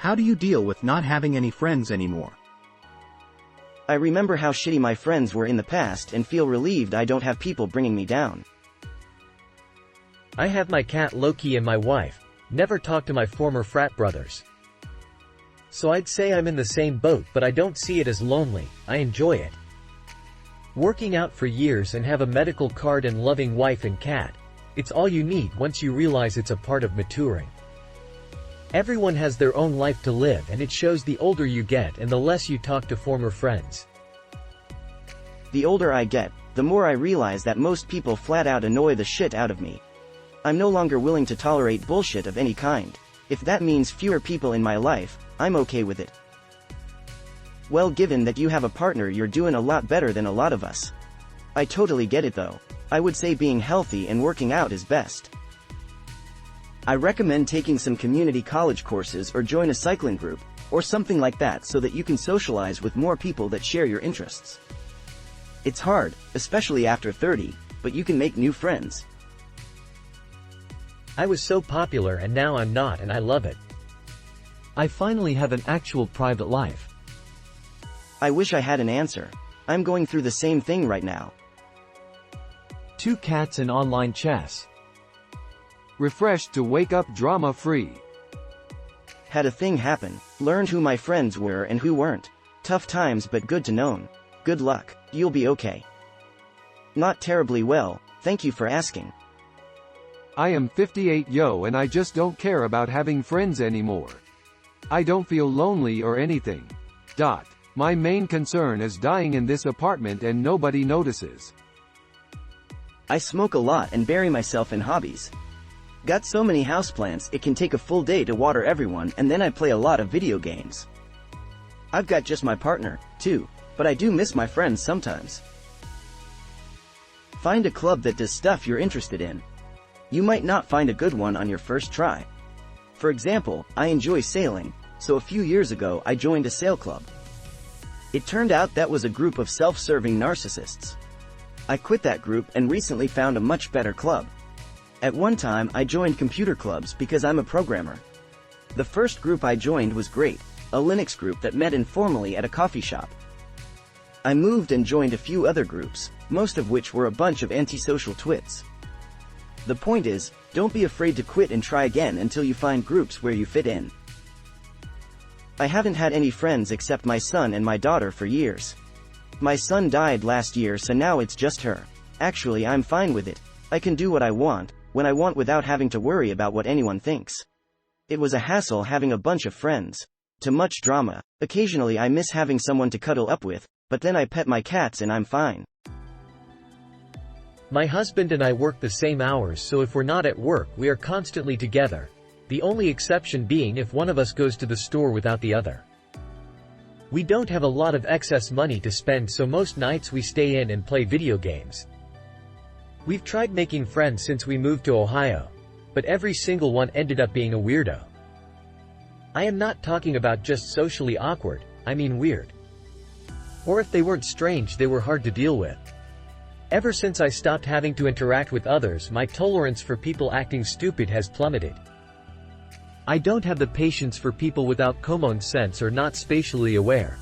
How do you deal with not having any friends anymore? I remember how shitty my friends were in the past and feel relieved I don't have people bringing me down. I have my cat Loki and my wife, never talk to my former frat brothers. So I'd say I'm in the same boat, but I don't see it as lonely, I enjoy it. Working out for years and have a medical card and loving wife and cat. It's all you need once you realize it's a part of maturing. Everyone has their own life to live, and it shows the older you get and the less you talk to former friends. The older I get, the more I realize that most people flat out annoy the shit out of me. I'm no longer willing to tolerate bullshit of any kind. If that means fewer people in my life, I'm okay with it. Well, given that you have a partner, you're doing a lot better than a lot of us. I totally get it though. I would say being healthy and working out is best. I recommend taking some community college courses or join a cycling group, or something like that so that you can socialize with more people that share your interests. It's hard, especially after 30, but you can make new friends. I was so popular and now I'm not, and I love it. I finally have an actual private life. I wish I had an answer. I'm going through the same thing right now. 2 cats and online chess. Refreshed to wake up drama-free. Had a thing happen, learned who my friends were and who weren't. Tough times but good to know. Good luck, you'll be okay. Not terribly well, thank you for asking. I am 58 and I just don't care about having friends anymore. I don't feel lonely or anything. My main concern is dying in this apartment and nobody notices. I smoke a lot and bury myself in hobbies. Got so many houseplants it can take a full day to water everyone, and then I play a lot of video games. I've got just my partner, too, but I do miss my friends sometimes. Find a club that does stuff you're interested in. You might not find a good one on your first try. For example, I enjoy sailing, so a few years ago I joined a sail club. It turned out that was a group of self-serving narcissists. I quit that group and recently found a much better club. At one time I joined computer clubs because I'm a programmer. The first group I joined was great, a Linux group that met informally at a coffee shop. I moved and joined a few other groups, most of which were a bunch of antisocial twits. The point is, don't be afraid to quit and try again until you find groups where you fit in. I haven't had any friends except my son and my daughter for years. My son died last year, so now it's just her. Actually, I'm fine with it. I can do what I want, when I want, without having to worry about what anyone thinks. It was a hassle having a bunch of friends. Too much drama. Occasionally I miss having someone to cuddle up with, but then I pet my cats and I'm fine. My husband and I work the same hours, so if we're not at work we are constantly together. The only exception being if one of us goes to the store without the other. We don't have a lot of excess money to spend, so most nights we stay in and play video games. We've tried making friends since we moved to Ohio, but every single one ended up being a weirdo. I am not talking about just socially awkward, I mean weird. Or if they weren't strange, they were hard to deal with. Ever since I stopped having to interact with others, my tolerance for people acting stupid has plummeted. I don't have the patience for people without common sense or not spatially aware.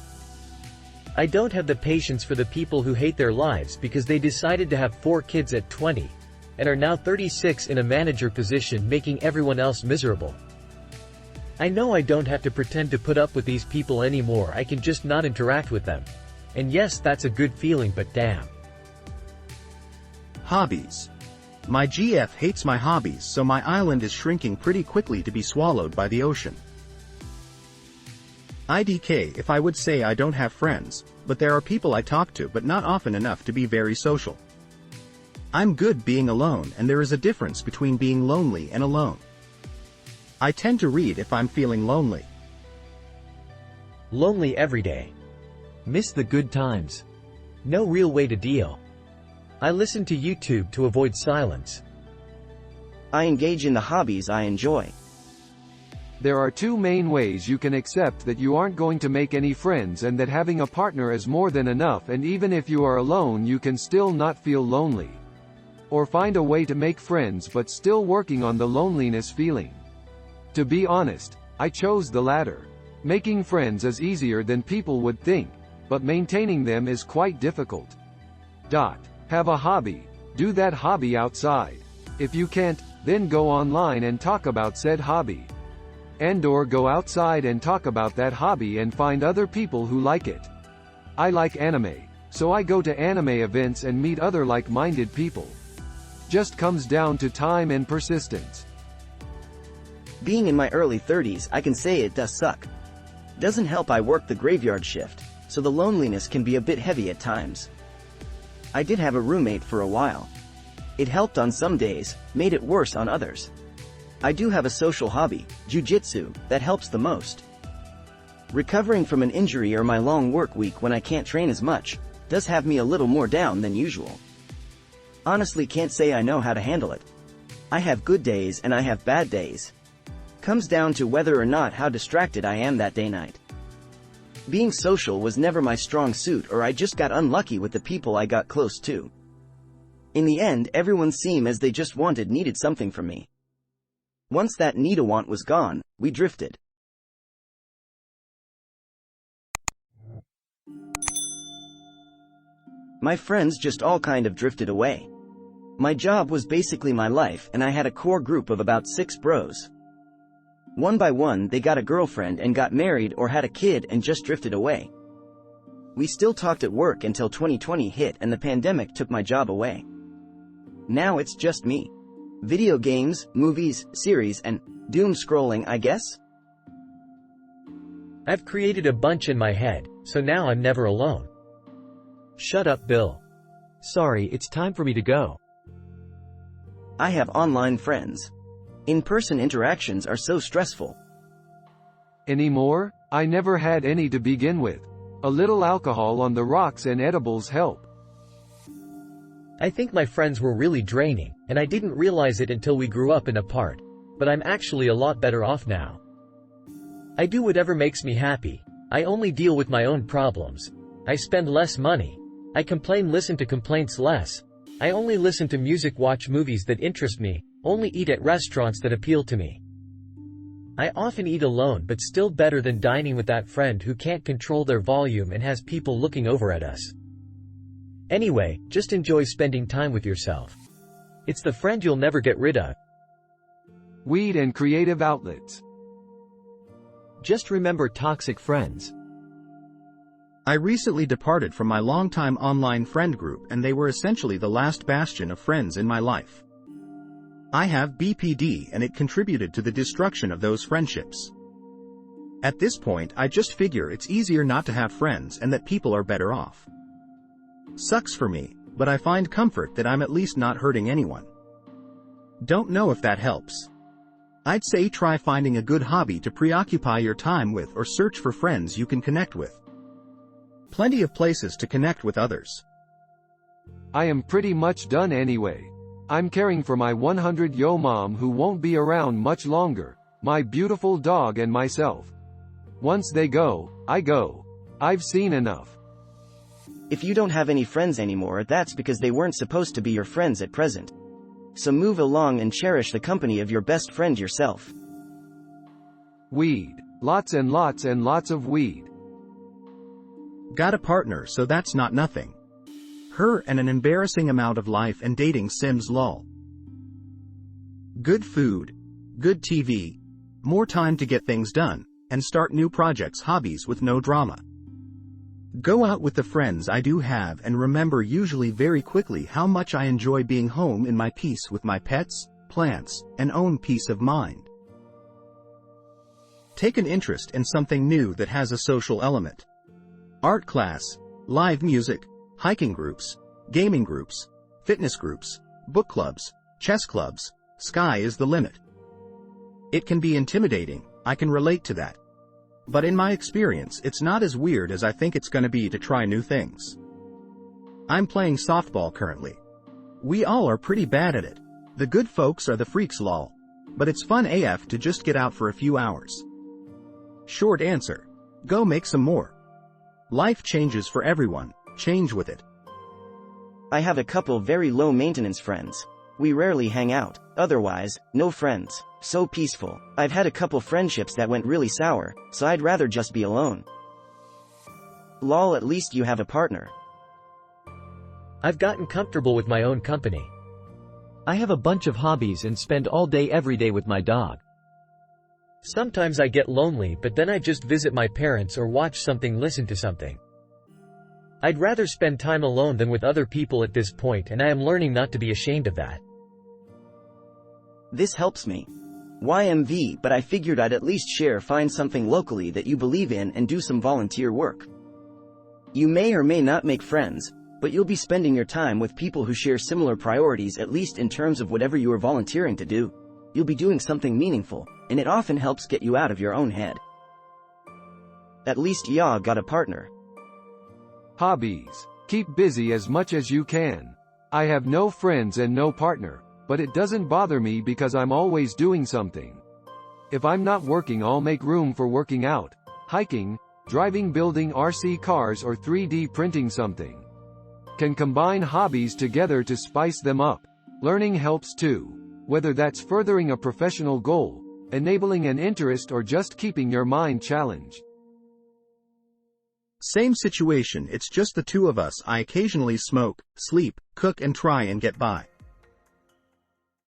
I don't have the patience for the people who hate their lives because they decided to have 4 kids at 20, and are now 36 in a manager position, making everyone else miserable. I know I don't have to pretend to put up with these people anymore, I can just not interact with them. And yes, that's a good feeling, but damn. Hobbies. My GF hates my hobbies, so my island is shrinking pretty quickly to be swallowed by the ocean. IDK, if I would say I don't have friends, but there are people I talk to, but not often enough to be very social. I'm good being alone, and there is a difference between being lonely and alone. I tend to read if I'm feeling lonely. Lonely every day. Miss the good times. No real way to deal. I listen to YouTube to avoid silence. I engage in the hobbies I enjoy. There are 2 main ways you can accept that you aren't going to make any friends and that having a partner is more than enough, and even if you are alone you can still not feel lonely. Or find a way to make friends but still working on the loneliness feeling. To be honest, I chose the latter. Making friends is easier than people would think, but maintaining them is quite difficult. Have a hobby. Do that hobby outside. If you can't, then go online and talk about said hobby. And/or go outside and talk about that hobby and find other people who like it. I like anime, so I go to anime events and meet other like-minded people. Just comes down to time and persistence. Being in my early 30s, I can say it does suck. Doesn't help I work the graveyard shift, so the loneliness can be a bit heavy at times. I did have a roommate for a while. It helped on some days, made it worse on others. I do have a social hobby, jiu-jitsu, that helps the most. Recovering from an injury or my long work week when I can't train as much, does have me a little more down than usual. Honestly can't say I know how to handle it. I have good days and I have bad days. Comes down to whether or not how distracted I am that day-night. Being social was never my strong suit, or I just got unlucky with the people I got close to. In the end, everyone seemed as they just needed something from me. Once that need-a-want was gone, we drifted. My friends just all kind of drifted away. My job was basically my life, and I had a core group of about 6 bros. One by one, they got a girlfriend and got married or had a kid and just drifted away. We still talked at work until 2020 hit and the pandemic took my job away. Now it's just me. Video games, movies, series, and doom scrolling, I guess? I've created a bunch in my head, so now I'm never alone. Shut up, Bill. Sorry, it's time for me to go. I have online friends. In-person interactions are so stressful. Anymore? I never had any to begin with. A little alcohol on the rocks and edibles help. I think my friends were really draining, and I didn't realize it until we grew up and apart, but I'm actually a lot better off now. I do whatever makes me happy. I only deal with my own problems. I spend less money. I listen to complaints less. I only listen to music, watch movies that interest me, only eat at restaurants that appeal to me. I often eat alone, but still better than dining with that friend who can't control their volume and has people looking over at us. Anyway, just enjoy spending time with yourself. It's the friend you'll never get rid of. Weed and creative outlets. Just remember toxic friends. I recently departed from my longtime online friend group, and they were essentially the last bastion of friends in my life. I have BPD, and it contributed to the destruction of those friendships. At this point, I just figure it's easier not to have friends and that people are better off. Sucks for me, but I find comfort that I'm at least not hurting anyone. Don't know if that helps. I'd say try finding a good hobby to preoccupy your time with, or search for friends you can connect with. Plenty of places to connect with others. I am pretty much done anyway. I'm caring for my 100-yo mom who won't be around much longer, my beautiful dog and myself. Once they go, I go. I've seen enough. If you don't have any friends anymore, that's because they weren't supposed to be your friends at present. So move along and cherish the company of your best friend yourself. Weed. Lots and lots and lots of weed. Got a partner, so that's not nothing. Her and an embarrassing amount of life and dating sims lol. Good food, good TV, more time to get things done, and start new projects, hobbies with no drama. Go out with the friends I do have and remember usually very quickly how much I enjoy being home in my peace with my pets, plants, and own peace of mind. Take an interest in something new that has a social element. Art class, live music, hiking groups, gaming groups, fitness groups, book clubs, chess clubs. Sky is the limit. It can be intimidating, I can relate to that. But in my experience, it's not as weird as I think it's gonna be to try new things. I'm playing softball currently. We all are pretty bad at it. The good folks are the freaks lol. But it's fun AF to just get out for a few hours. Short answer. Go make some more. Life changes for everyone, change with it. I have a couple very low-maintenance friends. We rarely hang out, Otherwise, no friends. So peaceful. I've had a couple friendships that went really sour, so I'd rather just be alone. Lol, at least you have a partner. I've gotten comfortable with my own company. I have a bunch of hobbies and spend all day every day with my dog. Sometimes I get lonely, but then I just visit my parents or watch something, listen to something. I'd rather spend time alone than with other people at this point, and I am learning not to be ashamed of that. This helps me. YMV, but I figured I'd at least find something locally that you believe in and do some volunteer work. You may or may not make friends, but you'll be spending your time with people who share similar priorities, at least in terms of whatever you are volunteering to do. You'll be doing something meaningful, and it often helps get you out of your own head. At least ya got a partner. Hobbies. Keep busy as much as you can. I have no friends and no partner, but it doesn't bother me because I'm always doing something. If I'm not working, I'll make room for working out, hiking, driving, building RC cars, or 3D printing something. Can combine hobbies together to spice them up. Learning helps too. Whether that's furthering a professional goal, enabling an interest, or just keeping your mind challenged. Same situation, it's just the two of us. I occasionally smoke, sleep, cook and try and get by.